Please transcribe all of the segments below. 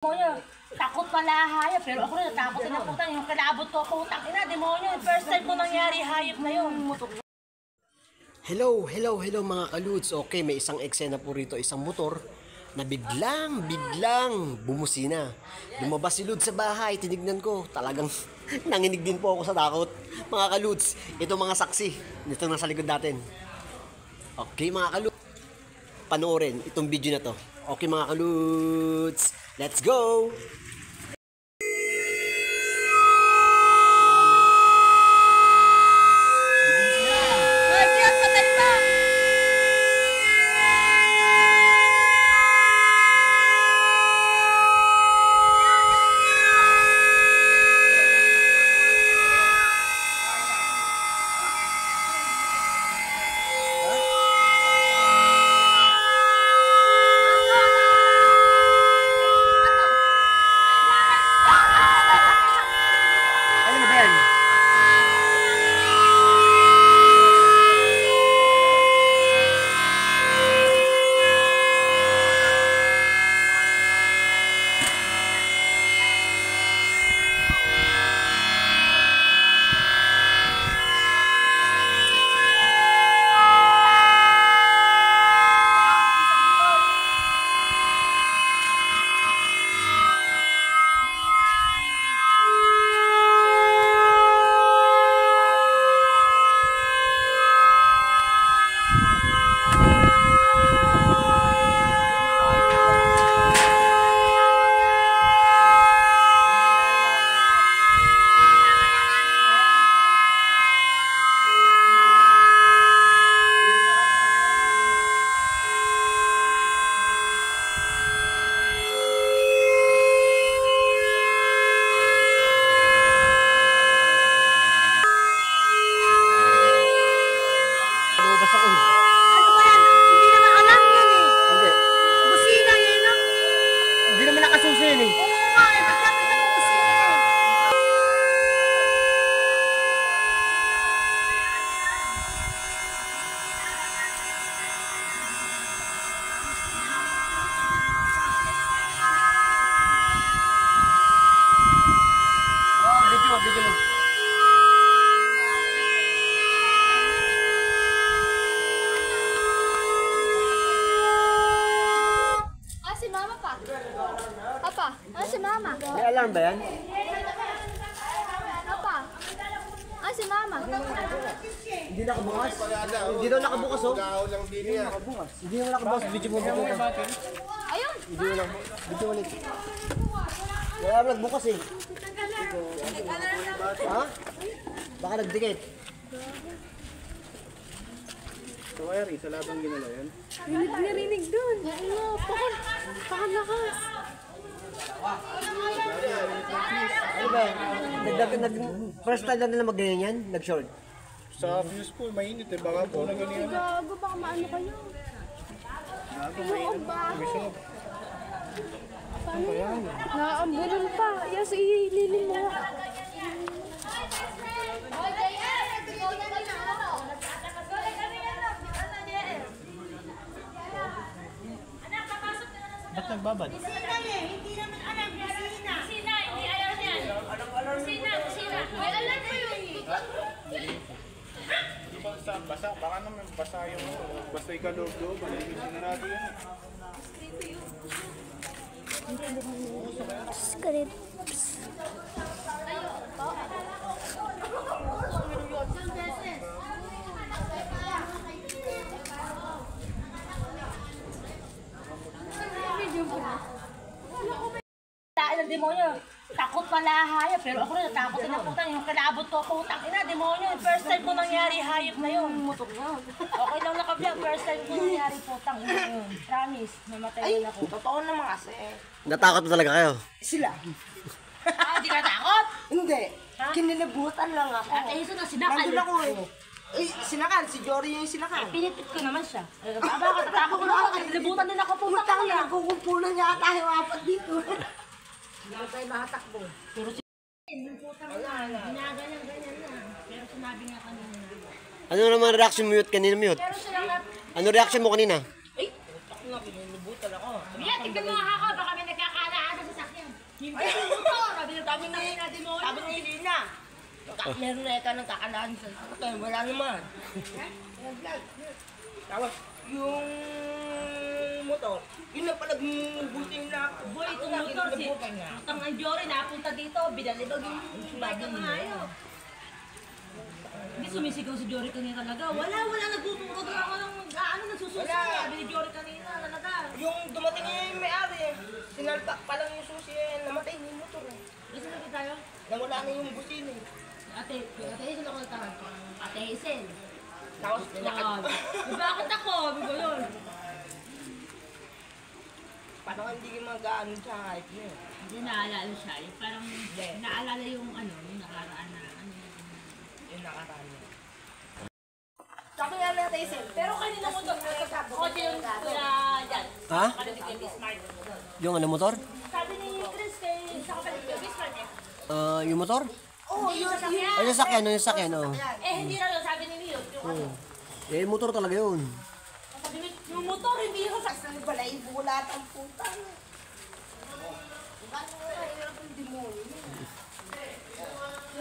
Demonyo, takot pala hayop, pero ako rin natakot na putang, yung kalabot ko, putang ina, demonyo, first time ko nangyari hayop na yun. Hello mga kaludes. Okay, may isang eksena po rito, isang motor na biglang bumusina. Lumabas si Lud sa bahay, tinignan ko, talagang nanginig din po ako sa takot. Mga kaludes, ito mga saksi, ito nasa likod natin. Okay mga kaludes, panoorin itong video na to. Okay mga kaludes, let's go! Si Mama. May alarm ba yan? Papa. Si Mama. Hindi nakabukas. Hindi daw nakabukas, oh. Hindi nakabukas. Hindi naman nakabukas. Video mo. Ayun. Video ulit. Wala naman nagbukas eh. Ha? Baka nagdikit. So kaya rin, sa labang ginala yan? Narinig doon. Pakalakas. Ano ba? First time na nila mag-ganyan yan? Nag-short? Sa fuse po, mainit eh. Baka po na ganyan. Gago, baka maano kayo. Gago, baho. Paano yan? Naambulan pa. Yes, ililin mo. Ba't nagbabad? Hindi naman alam, kusina. Kusina, hindi alam yan. Kusina. May alam ko yun. Di ba sa basa? Baka naman basa yung basta ikaloob-loob. Ano yung sinarado yan? Scripts. Dahil ang demonyo, takot pala hayop, pero ako rin natakot na putang, yung kalabot ko, putang ina, demonyo, first time ko nangyari hayop na yun. Okay lang nakablog, first time ko nangyari putang ina yun. Promise, mamatay na ako. Totoo naman kasi. Natakot mo talaga kayo? Sila. Di ka takot? Hindi. Kinilabutan lang ako. At ayun na sinakal. Nandun ako eh. Sinakal. Si Jory yung sinakal. Pinipit ko naman siya. Baka tatakot ko na ako, libutan din ako putang Putang ina. na, kukumpulan niya ata yung apat dito. Hindi tayo makatakbo. Pero si... Yung putang ina, ginaganyan na. Pero sinabi nga kanina. Ano naman reaction mo kanina, Mute? Pero sila nga... Ano reaction mo kanina? Mia, tignan mo nga ako, baka may nagkakalaan sa sasakyan. Hindi yung motor. Sabi na demonyo. Sabi ni Lina. Meron na eka ng kakalaan sa sasakyan. Wala naman. Tapos, yung motor, yun na pala buting na. Boy, itong motor, utang ang Jory, napunta dito, binalibag yung bike ng hayop. Hindi sumisigaw si Jory kanina talaga. Wala nagtutugod na ako ng nagsususi. Sabi ni Jory kanina talaga. Yung dumating yung may-ari, sinalpak pa lang yung susi, namatay yung motor. Kasi nakita tayo, Nawala na yung busin eh. ate Hazel ako nagtarang. Ate Hazel. Tapos, Bakit ako? Sabi ko yun. paano hindi yung mag-ano sa hype niya? Hindi naalala siya. Yung parang naalala yung yung nakaraan na Yung nakaraan. Sabi nga natin Hazel. Pero kanina mo doon, kotse yung kuya dyan. Ha? Kapatid kay Bismarck. Yung ano motor? Sabi ni Chris kay sa kapatid kay Bismarck eh. Yung motor? Oo, yung sasakyan. Yung sakyan, oh. Hindi raw yun, sabi ni Leo. Yung Motor talaga yun. sabi ni, yung motor, hindi yung sasakyan. Saan pala yung bulat ang puta?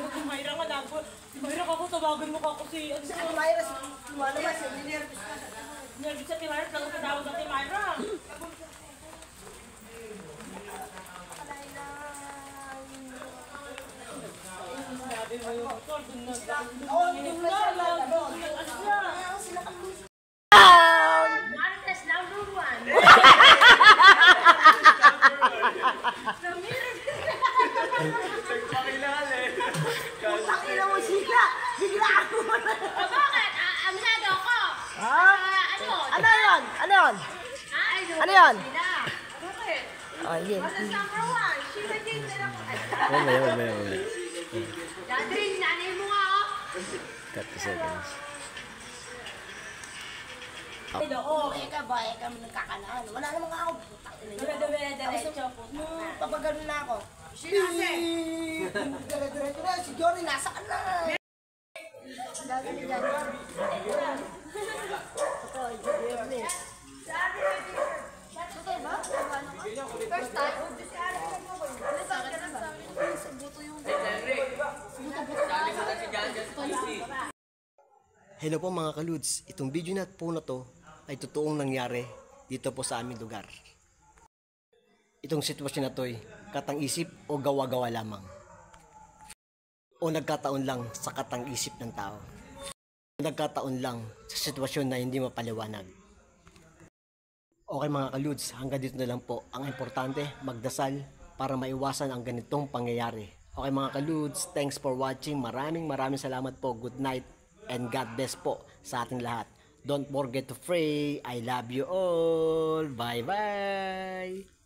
Si Mayra nga lang. Si Mayra ako, tawagan mo ako si... Si Mayra, lumalabas, ninervous na. Nervous sa Mayra, talagang patawag sa Mayra. Marites number 1. Pakila mo sila! Bigla ako! Bakit? Amsado ako. Ano? Ano yun? Ano yun? Ano yun? Bakit? Ayun. Marites number 1. Sheila Jane na lang. Mamaya. Dadring, nanay mo nga oh. 30 seconds. Oo. Eka ba? Eka mo nagkakalaan. Wala namang ako. Dire-diretso po. Papagano na ako. Dire-diretso na. Si Jory nasa ka na. First time? Hello po mga kaludes, itong video na po na to ay totoong nangyari dito po sa aming lugar. Itong sitwasyon na to ay katang-isip o gawa-gawa lamang. O nagkataon lang sa katang-isip ng tao. O nagkataon lang sa sitwasyon na hindi mapaliwanag. Okay mga kaludes, hanggang dito na lang po. Ang importante, magdasal para maiwasan ang ganitong pangyayari. Okay mga kaludes, thanks for watching. Maraming salamat po. Good night. And God bless po sa ating lahat. Don't forget to pray. I love you all. Bye-bye.